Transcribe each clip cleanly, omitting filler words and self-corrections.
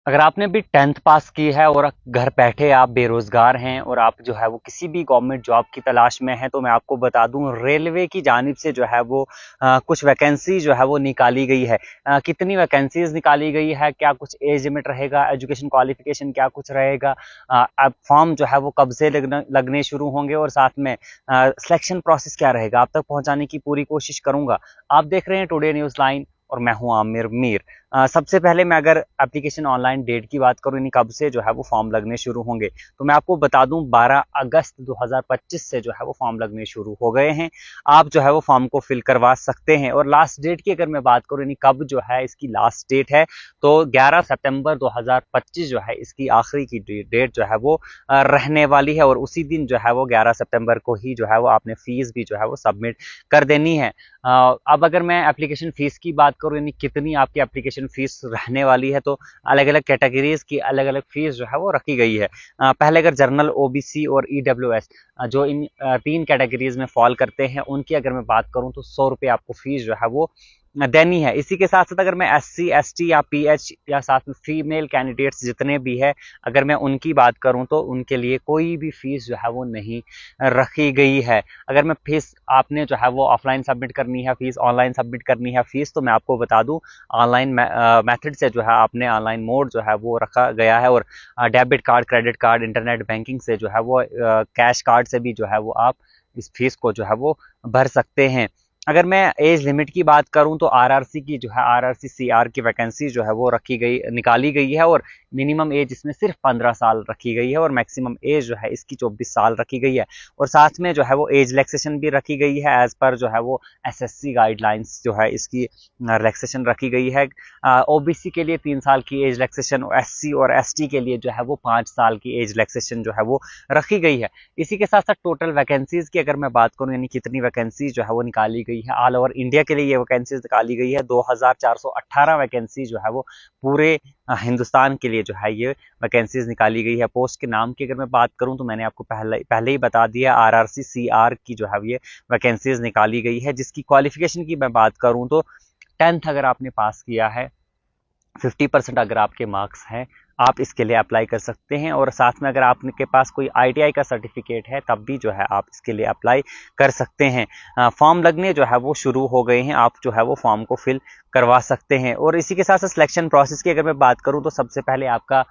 अगर आपने भी 10th पास की है और घर बैठे आप बेरोजगार हैं और आप जो है वो किसी भी गवर्नमेंट जॉब की तलाश में हैं, तो मैं आपको बता दूं रेलवे की जानिब से जो है वो कुछ वैकेंसी जो है वो निकाली गई है। कितनी वैकेंसीज निकाली गई है, क्या कुछ एज लिमिट रहेगा, एजुकेशन क्वालिफिकेशन क्या कुछ रहेगा, अब फॉर्म जो है वो कब से लगने शुरू होंगे और साथ में सिलेक्शन प्रोसेस क्या रहेगा, आप तक पहुंचाने की पूरी कोशिश करूंगा। आप देख रहे हैं टुडे न्यूज लाइन और मैं हूं आमिर मीर। सबसे पहले मैं अगर एप्लीकेशन ऑनलाइन डेट की बात करूं, यानी कब से जो है वो फॉर्म लगने शुरू होंगे, तो मैं आपको बता दूं 12 अगस्त 2025 से जो है वो फॉर्म लगने शुरू हो गए हैं। आप जो है वो फॉर्म को फिल करवा सकते हैं। और लास्ट डेट की अगर मैं बात करूं, यानी कब जो है इसकी लास्ट डेट है, तो 11 सितंबर 2025 जो है इसकी आखिरी की डेट जो है वो रहने वाली है। और उसी दिन जो है वो 11 सितंबर को ही जो है वो आपने फीस भी जो है वो सबमिट कर देनी है। अब अगर मैं एप्लीकेशन फ़ीस की बात करूँ, यानी कितनी आपकी एप्लीकेशन फ़ीस रहने वाली है, तो अलग-अलग कैटेगरीज़ की अलग-अलग फ़ीस जो है वो रखी गई है। पहले अगर जनरल, ओबीसी और ईडब्ल्यूएस जो इन 3 कैटेगरीज़ में फ़ॉल करते हैं, उनकी अगर मैं बात करूँ तो ₹100 आपको फ़ीस जो है वो देनी है। इसी के साथ-साथ अगर मैं एससी, एसटी या पीएच या साथ में फीमेल कैंडिडेट्स जितने भी हैं, अगर मैं उनकी बात करूँ तो उनके लिए कोई भी फ़ीस जो है वो नहीं रखी गई है। अगर मैं फीस आपने जो है वो ऑफलाइन सबमिट करनी है, फीस ऑनलाइन सबमिट करनी है फीस, तो मैं आपको बता दूं ऑनलाइन मेथड से जो है आपने ऑनलाइन मोड जो है वो रखा गया है। और debit card, credit card, internet banking से जो है वो कैश कार्ड से भी जो है वो आप इस फीस को जो है वो भर सकते हैं। अगर मैं एज लिमिट की बात करूं तो आरआरसी की जो है आरआरसी सीआर की वैकेंसी जो है वो रखी गई निकाली गई है। और मिनिमम एज इसमें सिर्फ 15 साल रखी गई है और मैक्सिमम एज जो है इसकी 24 साल रखी गई है। और साथ में जो है वो एज रिलैक्सेशन भी रखी गई है एज पर जो है वो एसएससी गाइडलाइंस जो है इसकी रिलैक्सेशन रखी गई है। ओबीसी के लिए 3 साल की एज रिलैक्सेशन, एससी और एसटी के लिए जो है वो 5 साल की एज रिलैक्सेशन जो है वो रखी गई है। इसी के साथ साथ टोटल वैकेंसीज की अगर मैं बात करूं, यानी कितनी वैकेंसी जो है वो निकाली गई है ऑल ओवर इंडिया के लिए, ये वैकेंसीज निकाली गई है 2418 वैकेंसी जो है वो पूरे हिंदुस्तान के लिए जो है ये वैकेंसीज निकाली गई है। पोस्ट के नाम की अगर मैं बात करूं तो मैंने आपको पहले ही बता दिया, आरआरसी सीआर की जो है ये वैकेंसीज निकाली गई है। जिसकी क्वालिफिकेशन की मैं बात करूं तो 10th अगर आपने पास किया है, 50% अगर आपके मार्क्स हैं, आप इसके लिए अप्लाई कर सकते हैं। और साथ में अगर आपके पास कोई आईटीआई का सर्टिफिकेट है तब भी जो है आप इसके लिए अप्लाई कर सकते हैं। फॉर्म लगने जो है वो शुरू हो गए हैं, आप जो है वो फॉर्म को फिल करवा सकते हैं। और इसी के साथ साथ सिलेक्शन प्रोसेस की अगर मैं बात करूं तो सबसे पहले आपका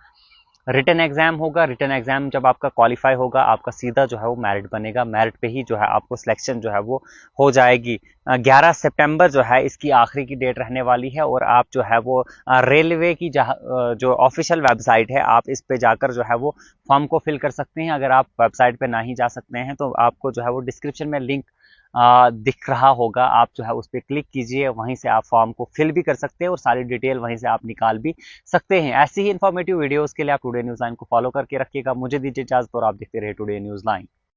रिटन एग्जाम होगा। रिटन एग्जाम जब आपका क्वालिफाई होगा, आपका सीधा जो है वो मेरिट बनेगा, मेरिट पे ही जो है आपको सिलेक्शन जो है वो हो जाएगी। 11 सितंबर जो है इसकी आखिरी की डेट रहने वाली है। और आप जो है वो रेलवे की जो ऑफिशियल वेबसाइट है, आप इस पे जाकर जो है वो फॉर्म को फिल कर सकते हैं। अगर आप वेबसाइट पे नहीं जा सकते हैं तो आपको जो है वो डिस्क्रिप्शन में लिंक दिख रहा होगा, आप जो है उस पर क्लिक कीजिए, वहीं से आप फॉर्म को फिल भी कर सकते हैं और सारी डिटेल वहीं से आप निकाल भी सकते हैं। ऐसी ही इन्फॉर्मेटिव वीडियोस के लिए आप टुडे न्यूज़ लाइन को फॉलो करके रखिएगा। मुझे दीजिए इजाजत और आप देखते रहे टुडे न्यूज़ लाइन।